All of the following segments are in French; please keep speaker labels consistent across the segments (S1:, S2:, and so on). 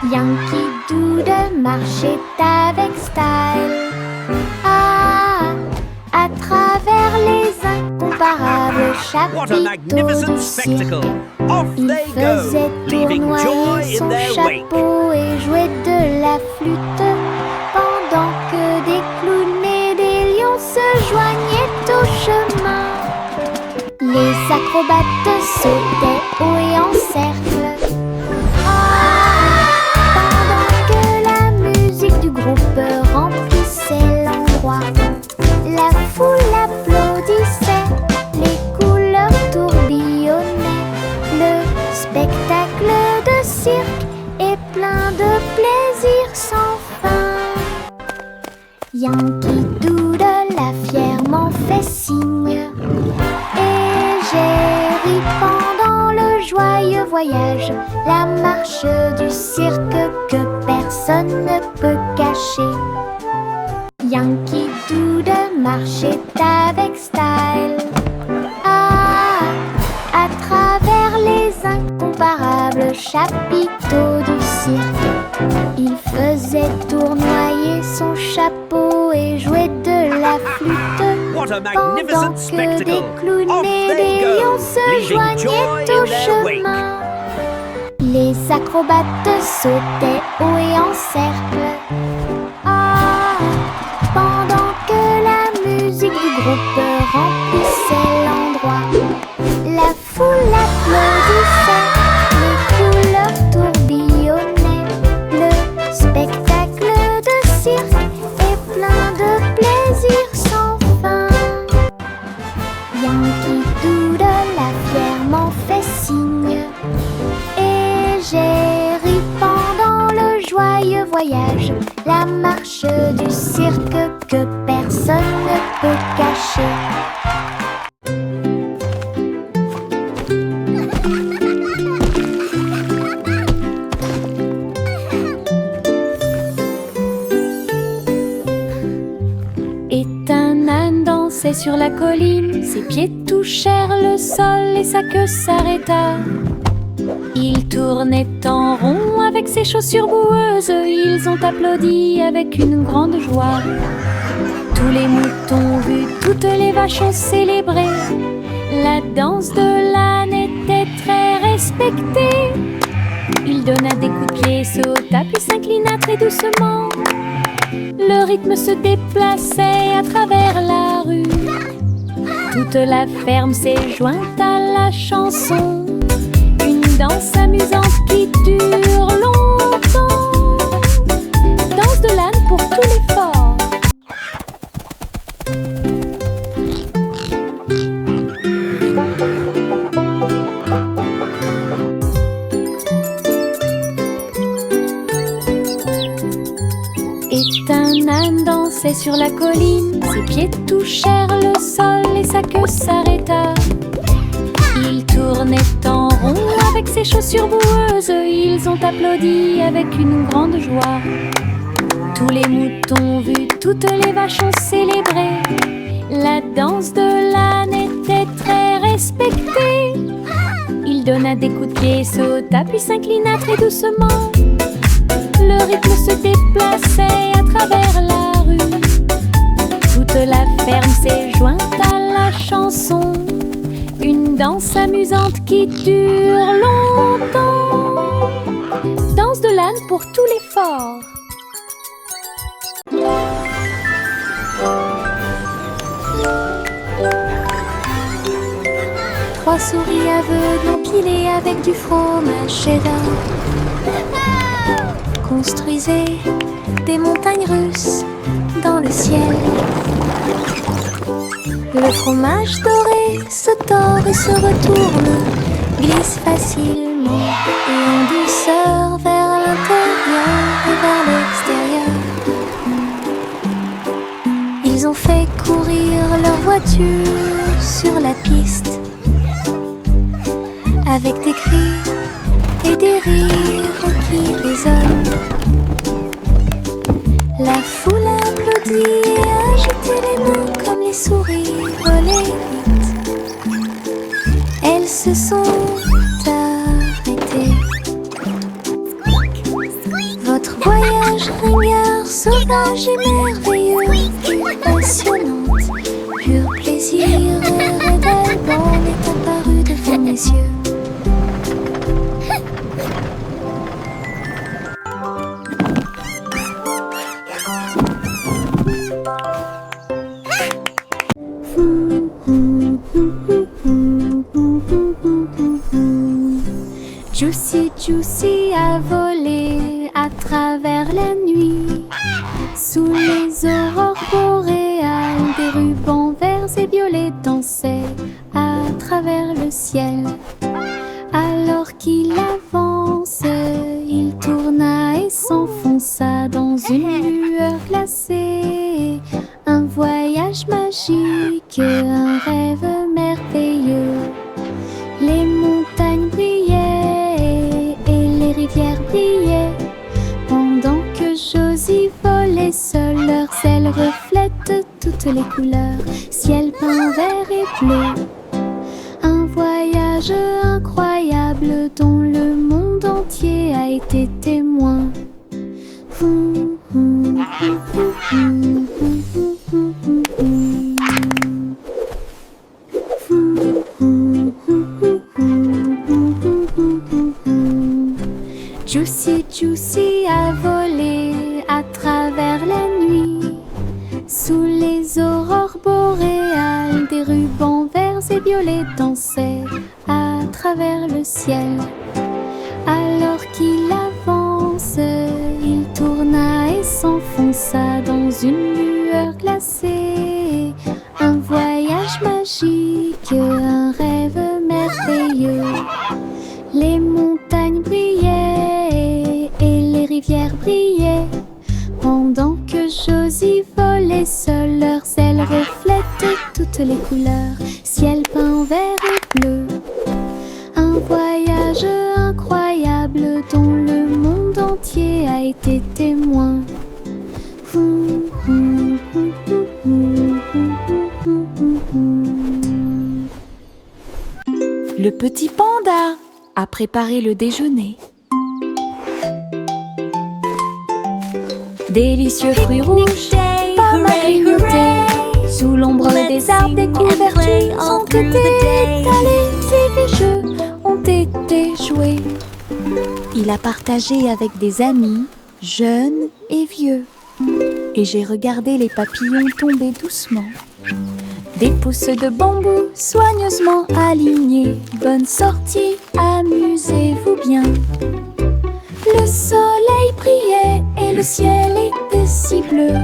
S1: Yankee Doodle marchait avec style. Ah, à travers les incomparables
S2: What a
S1: chapiteaux
S2: magnificent
S1: du cirque.
S2: spectacle! Off
S1: Il
S2: they go,
S1: faisait
S2: leaving joy
S1: tournoyer
S2: in
S1: son
S2: their wake.
S1: chapeau et jouait de la flûte, pendant que des clowns et des lions se joignaient au chemin. Les acrobates sautaient haut et en cercle. Ah, pendant que la musique du groupe remplissait l'endroit, la foule applaudissait, les couleurs tourbillonnaient. Le spectacle de cirque est plein de plaisir sans fin. Yankee Doodle a fièrement fait signe, et j'ai ri pendant le joyeux voyage, la marche du cirque que personne ne peut cacher. Yankee Doodle marchait avec style. Ah, à travers les incomparables chapiteaux du cirque, il faisait tournoyer son chapeau et jouait de la flûte,
S2: What a
S1: pendant
S2: magnificent
S1: que
S2: spectacle!
S1: des clowns
S2: Off
S1: et
S2: they
S1: des
S2: go,
S1: lions se
S2: leaving
S1: joignaient
S2: joy
S1: au
S2: in their wake.
S1: chemin. Les acrobates sautaient haut et en cercle. Ah, pendant que la musique du groupe remplissait l'endroit, la foule applaudissait, les couleurs tourbillonnaient. Le spectacle de cirque est plein de plaisir sans fin. Yankee Doodle a fièrement fait signe, et j'ai ri pendant le joyeux voyage, la marche du cirque que personne ne peut cacher. Et un âne dansait sur la colline, ses pieds touchèrent le sol et sa queue s'arrêta. Il tournait en rond avec ses chaussures boueuses, ils ont applaudi avec une grande joie. Tous les moutons ont vu, toutes les vaches ont célébré. La danse de l'âne était très respectée. Il donna des coups de pied, sauta puis s'inclina très doucement. Le rythme se déplaçait à travers la rue. Toute la ferme s'est jointe à la chanson. Une danse amusante qui dure longtemps. Danse de l'âne pour tout l'effort. Et un âne dansait sur la colline, ses pieds touchèrent le sol et sa queue s'arrêta. Il tournait en rond avec ses chaussures boueuses, ils ont applaudi avec une grande joie. Tous les moutons ont vu, toutes les vaches ont célébré. La danse de l'âne était très respectée. Il donna des coups de pied, sauta puis s'inclina très doucement. Le rythme se déplaçait à travers la rue. Toute la ferme s'est jointe à la chanson. Une danse amusante qui dure longtemps. Danse de l'âne pour tout l'effort. Trois souris aveugles empilées avec du fromage cheddar construisaient des montagnes russes dans le ciel. Le fromage doré se tord et se retourne, glisse facilement et en douceur vers l'intérieur et vers l'extérieur. Ils ont fait courir leur voiture sur la piste, avec des cris et des rires qui résonnent. La foule a applaudi et a agité les mains comme les souris volaient vite. Elles se sont arrêtées. magie merveilleuse et passionnante. Pur plaisir et révèle bon est apparu devant mes yeux. Juicy Juicy a volé à travers la nuit. Sous les aurores boréales, des rubans verts et violets dansaient à travers le ciel. Alors qu'il avance, il tourna et s'enfonça dans une lueur glacée. Un voyage magique, un rêve merveilleux. Les montagnes brillaient et les rivières brillaient, pendant que Josie volait seule. Leurs ailes reflètent toutes les couleurs, ciel peint vert et bleu. Un voyage incroyable dont le monde entier a été témoin. Juicy Juicy a volé à travers la nuit. Sous les aurores boréales, des rubans verts et violets dansaient à travers le ciel. Alors qu'il avance, il tourna et s'enfonça dans une lueur glacée. Un voyage magique, un rêve merveilleux. Les montagnes brillaient et les rivières brillaient, pendant que Josie volait seule. Leurs ailes reflètent toutes les couleurs, ciel peint vert et bleu. Un voyage incroyable dont le monde entier a été témoin. Le petit panda a préparé le déjeuner. Délicieux fruits rouges, pommes à grignoter. Sous l'ombre des arbres, des couvertures ont été étalées et des jeux ont été joués. Il a partagé avec des amis, jeunes et vieux. Et j'ai regardé les papillons tomber doucement. Des pousses de bambou soigneusement alignées. Bonne sortie, amusez-vous bien. Le soleil brillait et le ciel était si bleu.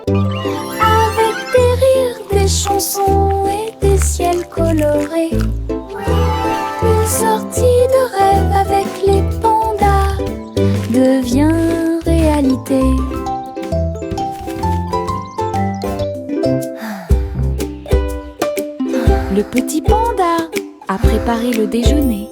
S1: Avec des rires, des chansons et des ciels colorés. Une sortie de rêve avec les pandas devient réalité. Le petit panda a préparé le déjeuner.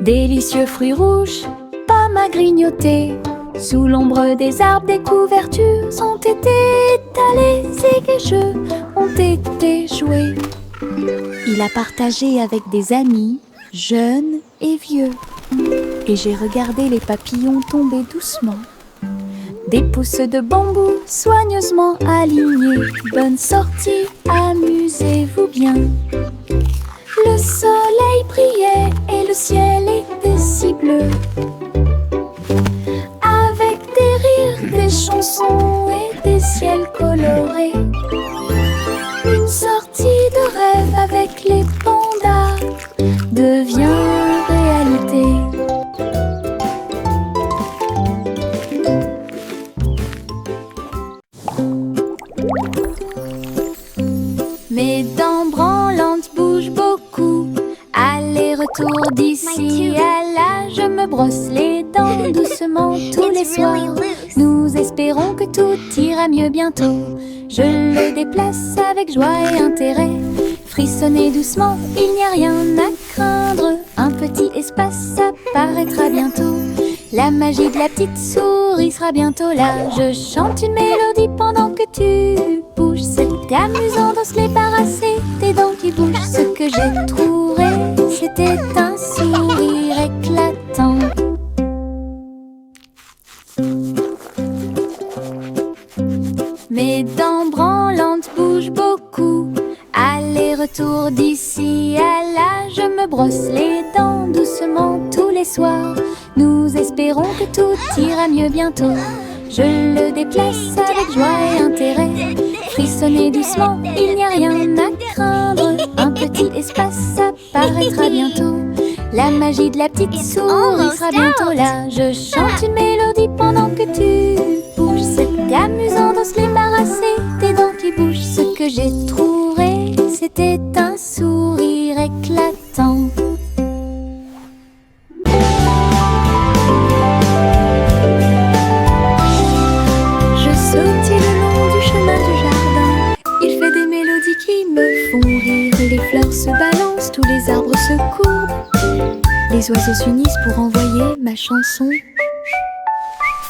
S1: Délicieux fruits rouges, pommes à grignoter. Sous l'ombre des arbres, des couvertures ont été étalées et des jeux ont été joués. Il a partagé avec des amis, jeunes et vieux. Et j'ai regardé les papillons tomber doucement. Des pousses de bambou soigneusement alignées. Bonne sortie, amusez-vous bien. Le soleil brillait et le ciel était si bleu. Avec des rires, des chansons et des ciels colorés. Une sortie de rêve avec les pandas devient réalité. Mes dents branlantes bougent beaucoup. Aller-retour d'ici à là, je me brosse les dents doucement tous les soirs. Nous espérons que tout ira mieux bientôt. Je le déplace avec joie et intérêt. Frissonnez doucement, il n'y a rien à craindre. Un petit espace apparaîtra bientôt. La magie de la petite souris sera bientôt là. Je chante une mélodie pendant que tu bouges. C'était amusant de se débarrasser des dents qui bougent. Ce que j'ai trouvé, c'était un sourire éclatant. brosse les dents doucement tous les soirs. Nous espérons que tout ira mieux bientôt. Je le déplace avec joie et intérêt. Frissonnez doucement, il n'y a rien à craindre. Un petit espace apparaîtra bientôt. La magie de la petite souris sera bientôt là. Je chante une mélodie pendant que tu bouges. C'est amusant de se débarrasser des dents qui bougent. Ce que j'ai trouvé, c'était un sourire éclatant. Je sautille le long du chemin du jardin. Il fait des mélodies qui me font rire. Les fleurs se balancent, tous les arbres se courbent. Les oiseaux s'unissent pour envoyer ma chanson.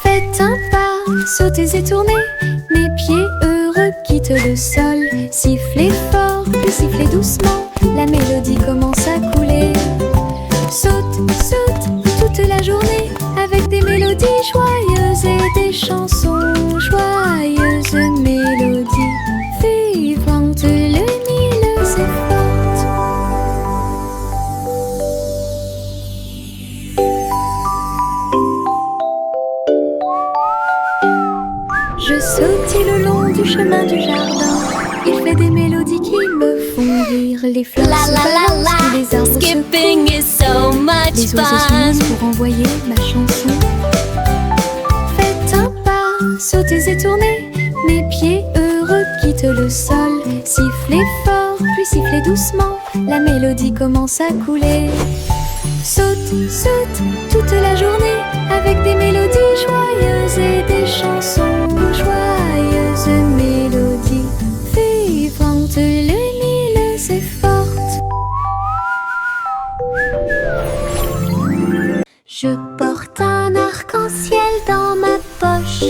S1: Faites un pas, sautez et tournez. Mes pieds heureux quittent le sol. Sifflez fort, puis sifflez doucement. La mélodie commence à couler. Saute, saute toute la journée avec des mélodies joyeuses et des chansons joyeuses. Mélodies vivantes, lumineuses et fortes. Je sautille le long du chemin du jardin. Il fait des mélodies qui me font rire. Les fleurs se balancent, tous les arbres
S2: Skipping
S1: se
S2: is so much
S1: les oiseaux
S2: fun.
S1: s'unissent pour envoyer ma chanson. Faites un pas, sautez et tournez. Mes pieds heureux quittent le sol. Sifflez fort, puis sifflez doucement. La mélodie commence à couler. Saute, saute toute la journée avec des mélodies joyeuses et des chansons joyeuses. Mélodies vivantes, lumineuses et fortes. Je porte un arc-en-ciel dans ma poche.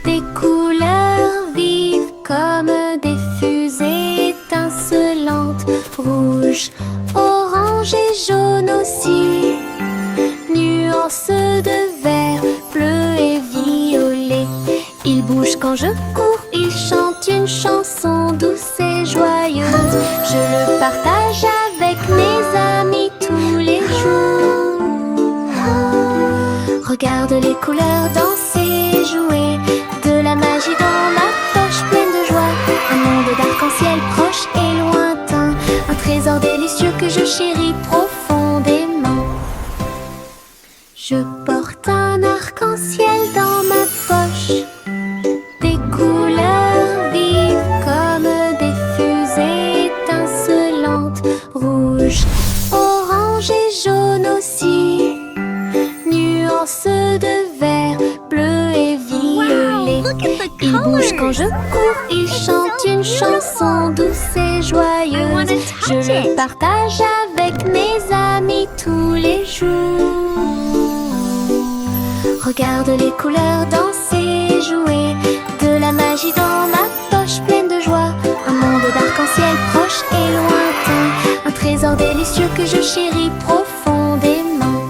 S1: Des couleurs vives comme des fusées étincelantes. Rouge, orange et jaune aussi. Nuances de vert, bleu et violet. Il bouge quand je cours, il chante une chanson douce et joyeuse. Je le partage avec mes amis tous les jours. Regarde les couleurs danser, jouer. De la magie dans ma poche pleine de joie. Un monde d'arc-en-ciel proche et lointain. Un trésor délicieux que je chéris profondément. Je porte un arc-en-ciel dans ma poche. Des couleurs vives comme des fusées étincelantes. Rouge, orange et jaune aussi. Nuances de vert, bleu et violet. Il bouge quand je cours, il chante une chanson douce et joyeuse. Je le partage avec mes amis tous les jours. Regarde les couleurs danser, jouer. De la magie dans ma poche pleine de joie. Un monde d'arc-en-ciel proche et lointain. Un trésor délicieux que je chéris profondément.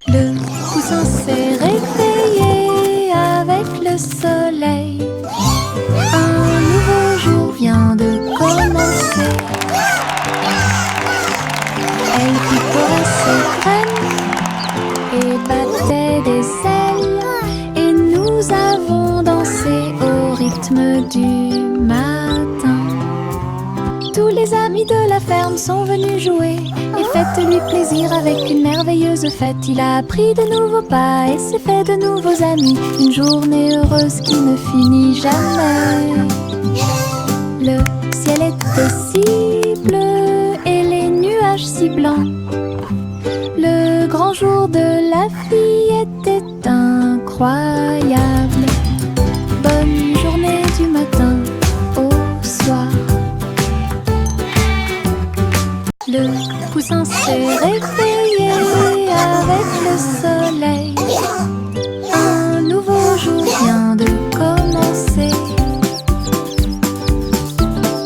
S1: Le poussin s'est réveillé avec le soleil. Un nouveau jour vient de commencer. Elle picorait ses graines et battait des ailes. Et nous avons dansé au rythme du matin. Tous les amis de la ferme sont venus jouer. Et faites-lui plaisir avec une merveilleuse fête. Il a appris de nouveaux pas et s'est fait de nouveaux amis. Une journée heureuse qui ne finit jamais. Le ciel était si bleu et les nuages si blancs. Le grand jour de la vie était incroyable. Bonne journée du matin au soir. Le poussin s'est réveillé avec le soleil. Un nouveau jour vient de commencer.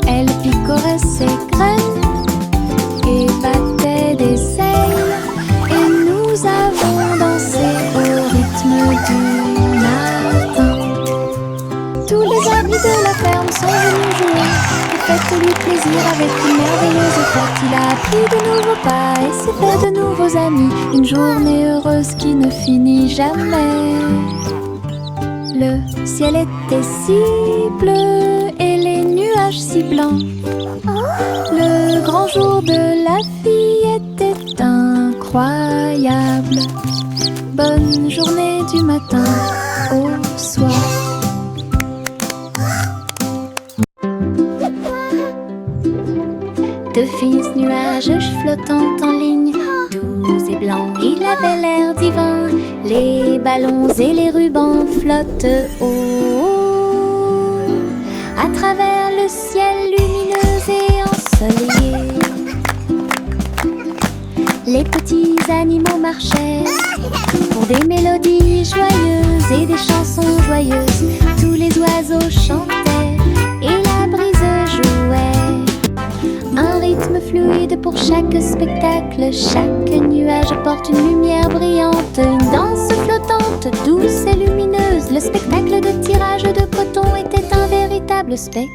S1: Elle picorait ses graines et battait des ailes. Et nous avons dansé au rythme du matin. Tous les amis de la ferme sont venus jouer. Et faites-lui plaisir avec une merveilleuse fête. Il a acquis de nouveaux pas et s'est fait de nouveaux amis. Une journée heureuse qui ne finit jamais. Le ciel était si bleu et les nuages si blancs. Le grand jour de la fille était incroyable. Bonne journée du matin au soir. De fins nuages flottant en ligne, doux et blancs, il avait l'air divin. Les ballons et les rubans flottent haut à travers le ciel lumineux et ensoleillé. Les petits animaux marchaient pour des mélodies joyeuses et des chansons joyeuses. Tous les oiseaux chantaient et la brise jouait. Un rythme fluide pour chaque spectacle. Chaque nuage apporte une lumière brillante. Une danse flottante, douce et lumineuse. Le spectacle de tirage de coton était un véritable spectacle.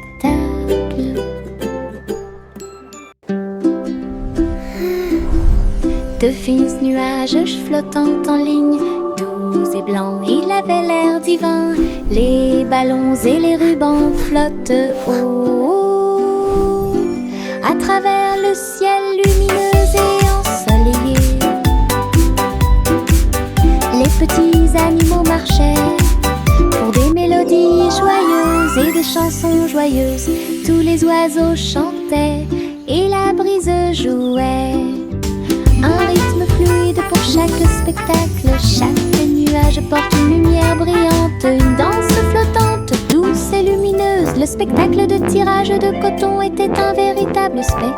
S1: De fins nuages flottant en ligne, doux et blancs, il avait l'air divin. Les ballons et les rubans flottent haut à travers le ciel lumineux et ensoleillé. Les petits animaux marchaient pour des mélodies joyeuses et des chansons joyeuses. Tous les oiseaux chantaient et la brise jouait. Un rythme fluide pour chaque spectacle. Chaque nuage porte une lumière brillante. Une danse flottante, douce et lumineuse. Le spectacle de tirage de coton était un véritable spectacle.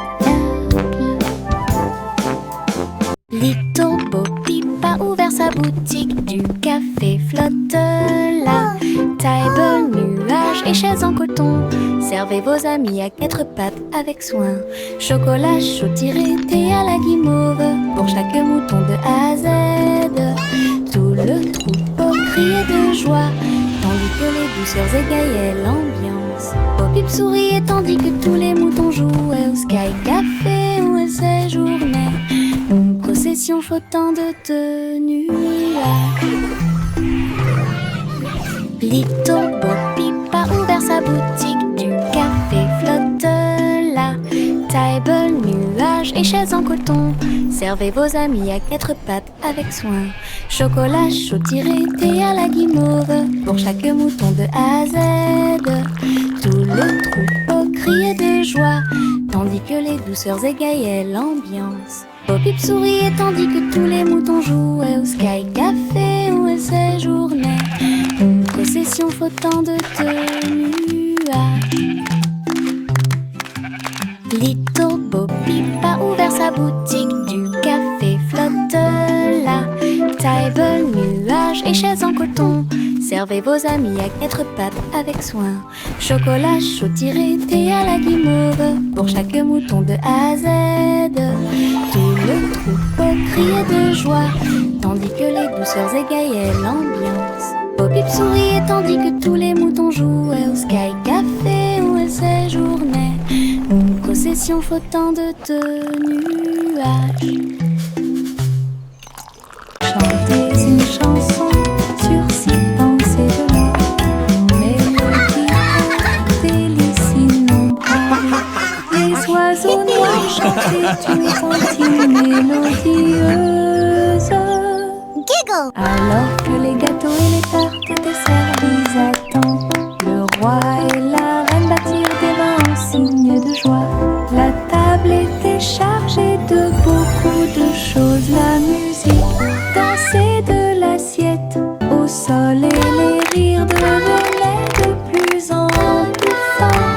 S1: Little Bo Peep a ouvert sa boutique. Du café flotte là. Table, nuages et chaises en coton. Servez vos amis à quatre pattes avec soin. Chocolat chaud tiré, thé à la guimauve. Pour chaque mouton de A à Z. Tout le troupeau criait de joie, tandis que les douceurs égayaient l'ambiance. Bo Peep souriait tandis que tous les moutons jouaient au Sky Café où elle séjournait. Une procession flottant de nuages. Little Bo Peep a ouvert sa boutique. Du café flotte là. Table, nuages et chaises en coton. Servez vos amis à quatre pattes avec soin. Chocolat chaud tiré, thé à la guimauve. Pour chaque mouton de A à Z. Tout le troupeau criait de joie, tandis que les douceurs égayaient l'ambiance. Bo Peep souriait tandis que tous les moutons jouaient au Sky Café où elle séjournait. Une procession flottant de nuages. Little Bo Peep a ouvert sa boutique. Du café flotte là. Table, nuages et chaises en coton. Servez vos amis à quatre pattes avec soin. Chocolat chaud tiré, thé à la guimauve. Pour chaque mouton de A à Z. Tout le troupeau criait de joie, tandis que les douceurs égayaient l'ambiance. Bo Peep souriait tandis que tous les moutons jouaient au Sky Café où elle séjournait. Une procession flottant de nuages. Chantez une chanson sur six pensées de l'or. Une mélodie délice innombrable. Les oiseaux noirs chantaient une contine mélodieuse.
S2: Giggle.
S1: Alors que les gâteaux et les tartes étaient servis à temps, le roi et la reine battirent des mains en signe de joie. La table était chargée de beaucoup de choses. La musique dansait de l'assiette au sol et les rires devenaient de plus en plus forts.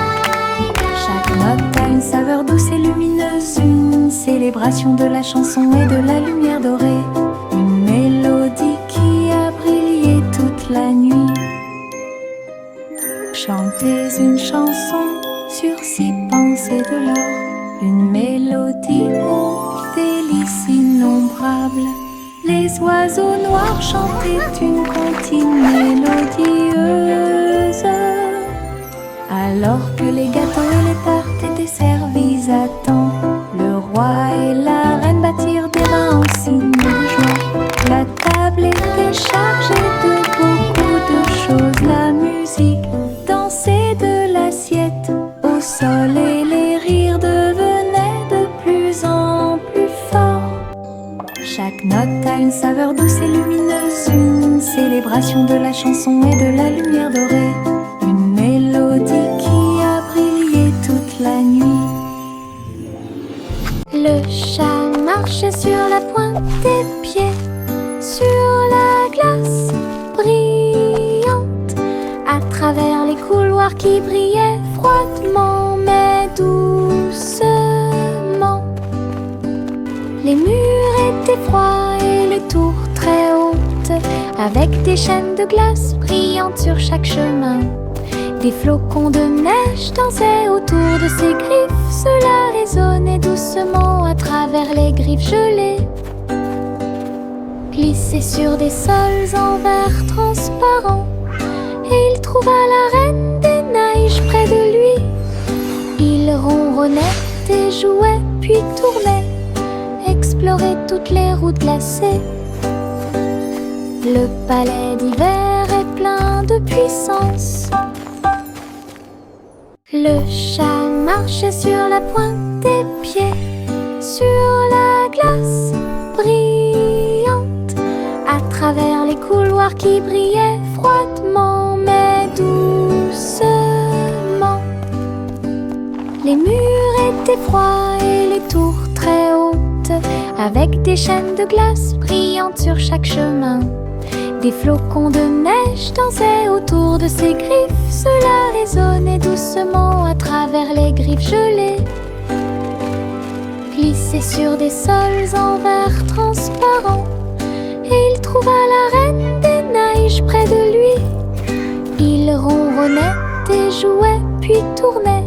S1: Chaque note a une saveur douce et lumineuse, une célébration de la chanson et de la lumière dorée. Une mélodie qui a brillé toute la nuit. Chantez une chanson sur six pensées de l'or. Une mélodie aux délices innombrables. Les oiseaux noirs chantaient une comptine mélodieuse. Alors que les gâteaux et les tartes étaient servis à temps, le roi attire des reins en signe de joie. La table était chargée de beaucoup de choses. La musique dansait de l'assiette au sol et les rires devenaient de plus en plus forts. Chaque note a une saveur douce et lumineuse, une célébration de la chanson et de la lumière dorée. Une mélodie qui a brillé toute la nuit. Le chat marchait sur la pointe des pieds, sur la glace brillante, à travers les couloirs qui brillaient froidement mais doucement. Les murs étaient froids et les tours très hautes, avec des chaînes de glace brillantes sur chaque chemin. Des flocons de neige dansaient autour de ses griffes. Cela résonnait doucement à travers les griffes gelées. Glissait sur des sols en verre transparent, et il trouva la reine des neiges près de lui. Il ronronnait et jouait puis tournait, explorait toutes les routes glacées. Le palais d'hiver est plein de puissance. Le chat marchait sur la pointe des pieds, sur la glace brillante, à travers les couloirs qui brillaient froidement mais doucement. Les murs étaient froids et les tours très hautes, avec des chaînes de glace brillantes sur chaque chemin. Des flocons de neige dansaient autour de ses griffes. Cela résonnait doucement à travers les griffes gelées. Glissait sur des sols en verre transparent, et il trouva la reine des neiges près de lui. Il ronronnait et jouait puis tournait,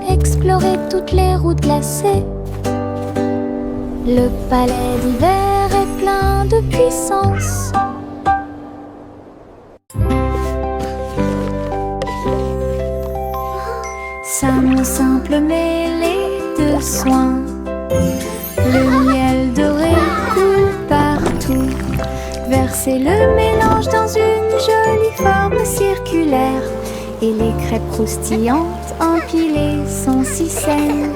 S1: explorait toutes les routes glacées. Le palais d'hiver est plein de puissance. Ça me simple mêlée de soins. Le miel doré coule partout. Versez le mélange dans une jolie forme circulaire, et les crêpes croustillantes empilées sont si saines.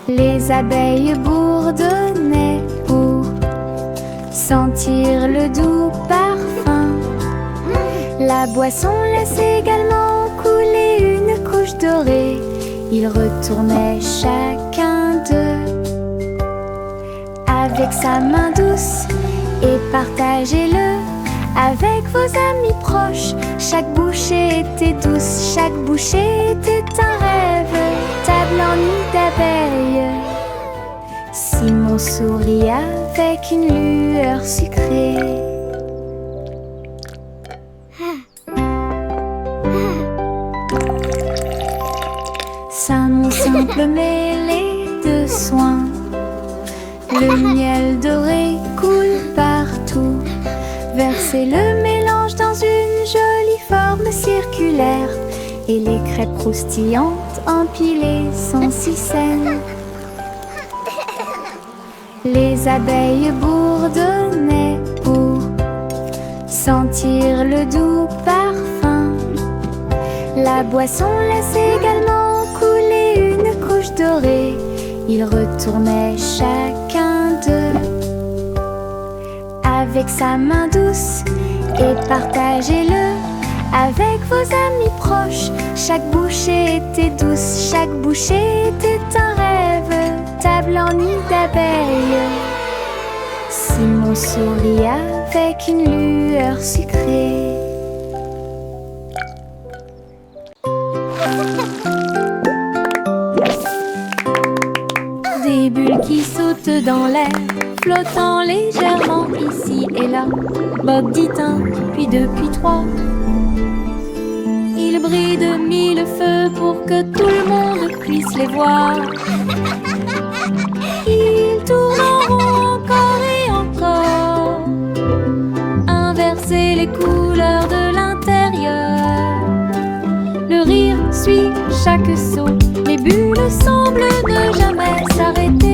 S1: Les abeilles bourdonnaient pour sentir le doux parfum. La boisson laisse également couler une couche dorée. Ils retournaient chacun d'eux avec sa main douce, et partagez-le avec vos amis proches. Chaque bouchée était douce, chaque bouchée était un rêve. Table en nid d'abeilles. Simon sourit avec une lueur sucrée. Mon simple mêlée de soins. Le miel doré coule partout. Versez le mélange dans une jolie forme circulaire, et les crêpes croustillantes empilées sont si saines. Les abeilles bourdonnaient pour sentir le doux parfum. La boisson laisse également couler une couche dorée. Ils retournaient chacun d'eux avec sa main douce, et partagez-le avec vos amis proches. Chaque bouchée était douce, chaque bouchée était un rêve. Table en nid d'abeilles. Simon sourit avec une lueur sucrée. Des bulles qui sautent dans l'air, flottant légèrement ici et là. Bob dit un, puis deux, puis trois. Ils brillent de mille feux pour que tout le monde puisse les voir. Ils tournent en rond encore et encore, inverser les couleurs de l'intérieur. Le rire suit chaque saut, les bulles semblent ne jamais s'arrêter.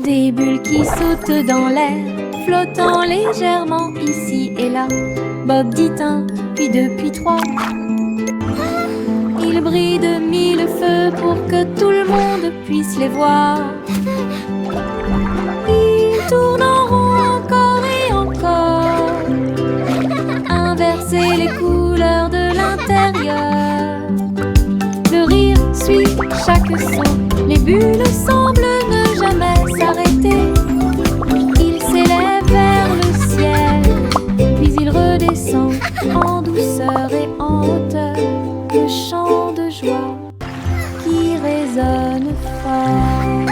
S1: Des bulles qui sautent dans l'air, flottant légèrement ici et là. Bob dit un, puis deux, puis trois. Ils brillent de mille feux pour que tout le monde puisse les voir. Ils tournent en rond encore et encore, inverser les couleurs de l'intérieur. Le rire suit chaque son, les bulles semblent ne jamais s'arrêter. Ils s'élèvent vers le ciel, puis ils redescendent en douceur et en hauteur. Le chant de joie qui résonne fort.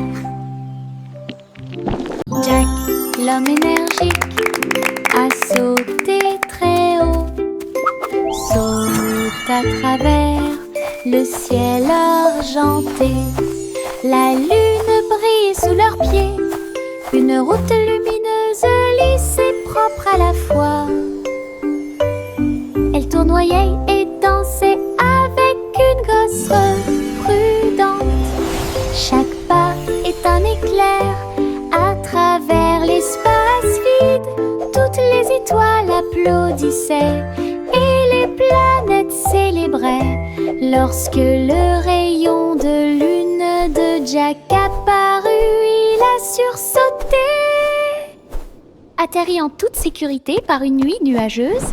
S1: Jack, l'homme énergique, a sauté très haut, saute à travers le ciel argenté. La lune brille sous leurs pieds, une route lumineuse, lisse et propre à la fois. Elle tournoyait et dansait avec une gosse prudente. Chaque pas est un éclair à travers l'espace vide. Toutes les étoiles applaudissaient et les planètes célébraient lorsque le rayon de lune de Jack apparut. Il a sursauté, atterri en toute sécurité par une nuit nuageuse.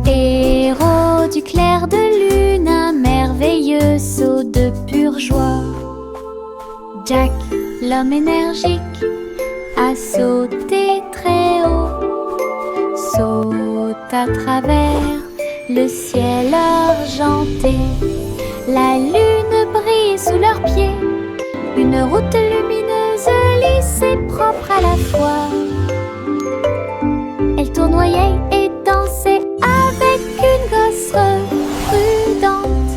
S1: Héros du clair de lune, un merveilleux saut de pure joie. Jack, l'homme énergique, a sauté très haut, saute à travers le ciel argenté. La lune brille sous leurs pieds, une route lumineuse, lisse et propre à la fois. Elle tournoyait et dansait avec une gosse prudente.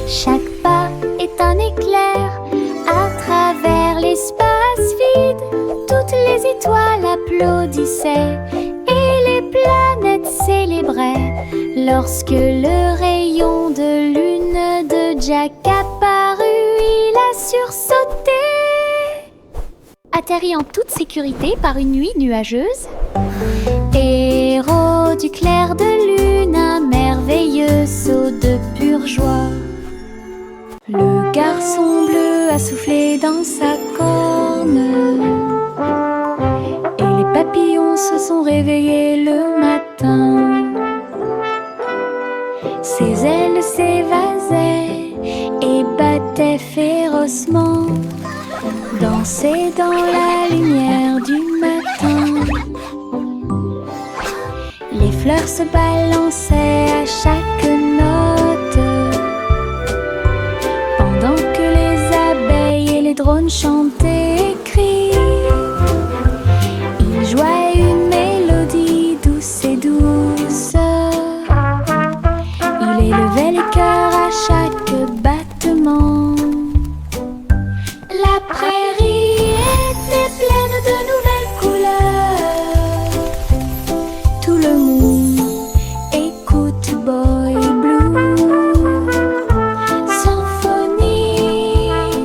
S1: Chaque pas est un éclair à travers l'espace vide. Toutes les étoiles applaudissaient et les planètes célébraient lorsque le rayon de lune de Jack apparut. Il a sursauté, atterri en toute sécurité par une nuit nuageuse. Héros du clair de lune, un merveilleux saut de pure joie. Le garçon bleu a soufflé dans sa corne et les papillons se sont réveillés le matin. Ses ailes s'évasaient et battaient férocement, dansaient dans la lumière du matin. Les fleurs se balançaient à chaque note, pendant que les abeilles et les drones chantaient et crient. Ils jouaient une mélodie douce et douce. Il élevait les cœurs à chaque battement. La prairie était pleine de nouvelles couleurs. Tout le monde écoute Boy Blue, symphonie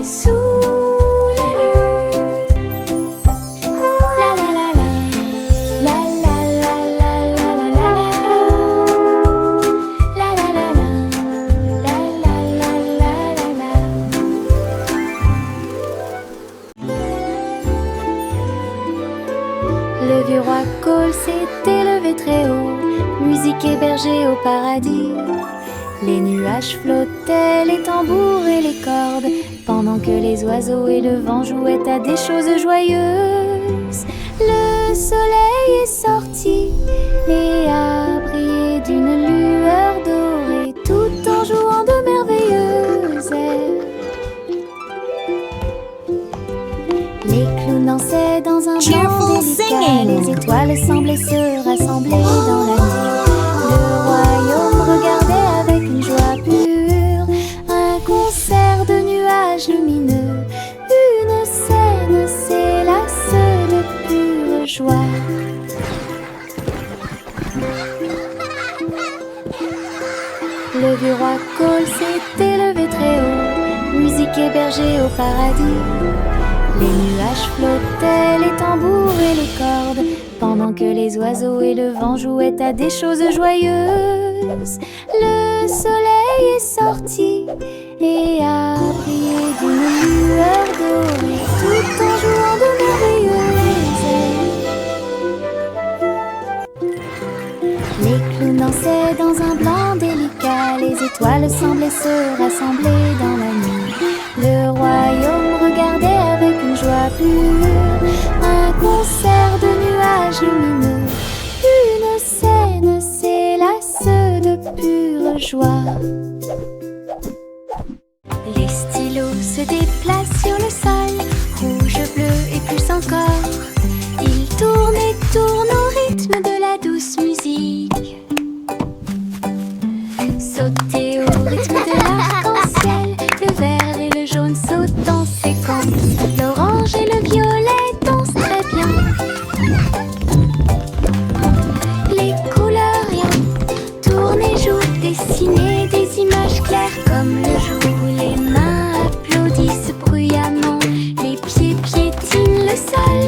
S1: sous la lune. La la la la, la la la la la la la, la la la la, la la la la la. Le vieux roi Cole s'était levé très haut, musique hébergée au paradis. Les nuages flottaient, les tambours et les cordes, pendant que les oiseaux et le vent jouaient à des choses joyeuses. Le soleil est sorti et a brillé d'une lueur dorée, tout en jouant de merveilleuses airs. Les clowns dansaient dans un vent délicat, les étoiles semblaient se rassembler dans la nuit. Le royaume regardait avec une joie pure un concert de nuages lumineux. Une scène s'élasse de pure joie. Le vieux roi Cole s'était levé très hébergés au paradis. Les nuages flottaient, les tambours et les cordes, pendant que les oiseaux et le vent jouaient à des choses joyeuses. Le soleil est sorti et a brillé d'une lueur dorée, tout en jouant de merveilleuses airs. Les clowns dansaient dans un blanc délicat, les étoiles semblaient se rassembler dans la nuit. Le royaume regardait avec une joie pure un concert de nuages lumineux. Une scène s'élasse de pure joie. Les stylos se déplacent sur le sol, rouge, bleu et plus encore. Ils tournent et tournent au rythme de la douce musique. Sautez au rythme de l'arc-en-ciel, le vert et le jaune sautent en séquence. L'orange et le violet dansent très bien. Les couleurs rien tournent et jouent, dessinent des images claires comme le jour. Les mains applaudissent bruyamment, les pieds piétinent le sol.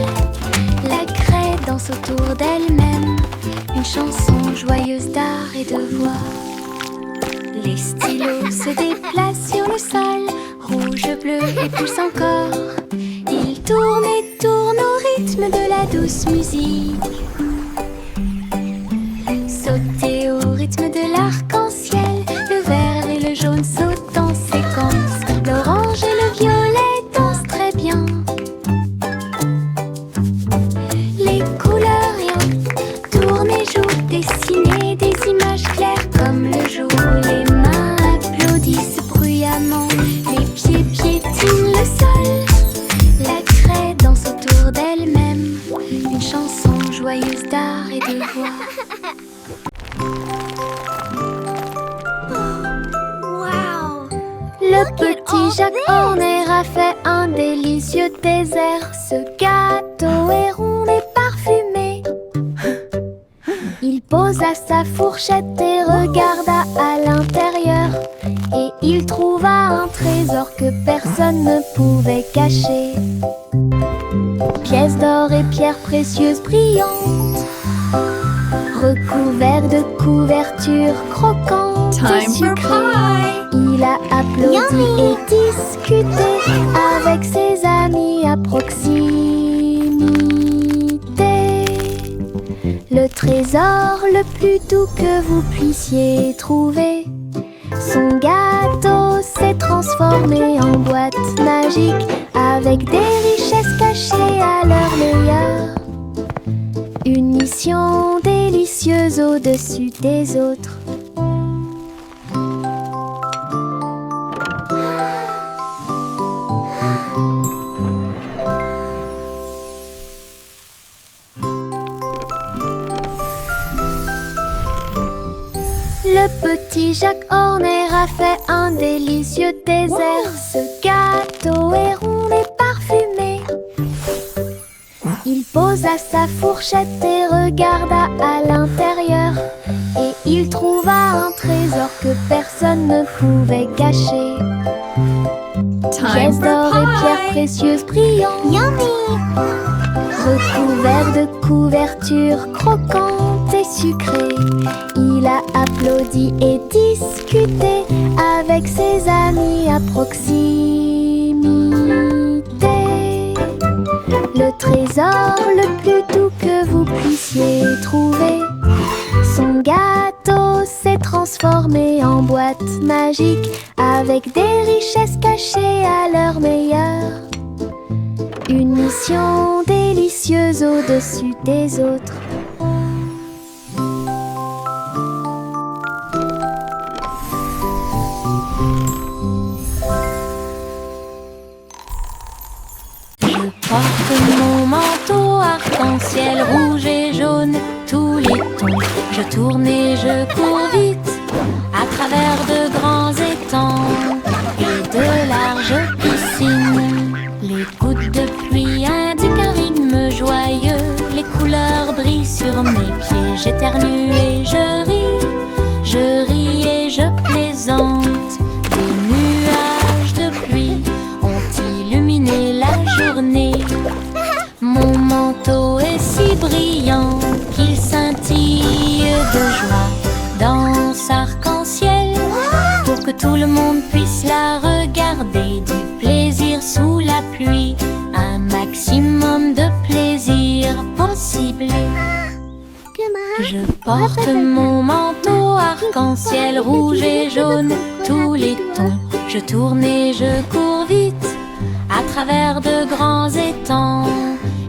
S1: La craie danse autour d'elle-même, une chanson joyeuse d'art et de voix. Les stylos se déplacent sur le sol, rouge, bleu et plus encore. Ils tournent et tournent au rythme de la douce musique. Sautez au rythme de l'arc-en-ciel, le vert et le jaune sautent en séquence. L'orange et le violet dansent très bien. Les couleurs rien tournent et jouent, dessinent des images claires comme le jour. Les mains applaudissent bruyamment, les pieds piétinent le sol. La craie danse autour d'elle-même, une chanson joyeuse d'art et de voix. Le petit Jacques Horner a fait un délicieux dessert. Ce gâteau est rond et parfumé. Il posa sa fourchette et regarda à l'intérieur. Et il trouva un trésor que personne ne pouvait cacher. Pièces d'or et pierres précieuses brillantes, recouverts de couvertures croquantes et sucrées. Il a applaudi et discuté avec ses amis à proximité. Le trésor le plus doux que vous puissiez trouver. Son gâteau s'est transformé en boîte magique avec des richesses cachées à leur meilleur. Une mission délicieuse au-dessus des autres. Le petit Jacques Horner a fait un délicieux dessert. Ce gâteau est rond et parfumé. Il posa sa fourchette et regarda à l'intérieur. Et il trouva un trésor que personne ne pouvait cacher. Pièces d'or et pierres précieuses brillantes, recouverts de couvertures croquantes et sucrées. Il a applaudi et discuté avec ses amis à proximité. Le trésor le plus doux que vous puissiez trouver. Son gâteau s'est transformé en boîte magique avec des richesses cachées à leur meilleur. Une mission délicieuse au-dessus des autres. Je porte mon manteau arc-en-ciel rouge et jaune, tous les tons. Je tourne et je cours vite à travers de grands étangs et de larges piscines. Les gouttes de pluie indiquent un rythme joyeux. Les couleurs brillent sur mes pieds. J'éternue et je ris et je plaisante. Des nuages de pluie regarder du plaisir sous la pluie, un maximum de plaisir possible. Je porte mon manteau arc-en-ciel rouge et jaune, tous les tons. Je tourne et je cours vite à travers de grands étangs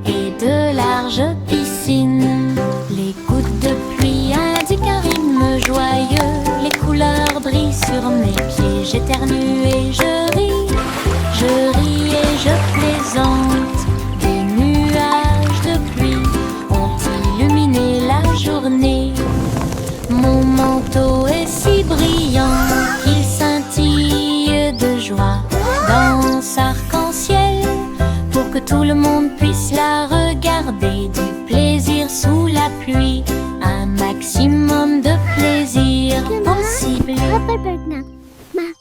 S1: et de larges piscines. Les gouttes de pluie indiquent un rythme joyeux, les couleurs brillent sur mes pieds. J'éternue et je ris et je plaisante. Des nuages de pluie ont illuminé la journée. Mon manteau est si brillant qu'il scintille de joie. Danse arc-en-ciel pour que tout le monde puisse la regarder. Du plaisir sous la pluie, un maximum de plaisir possible.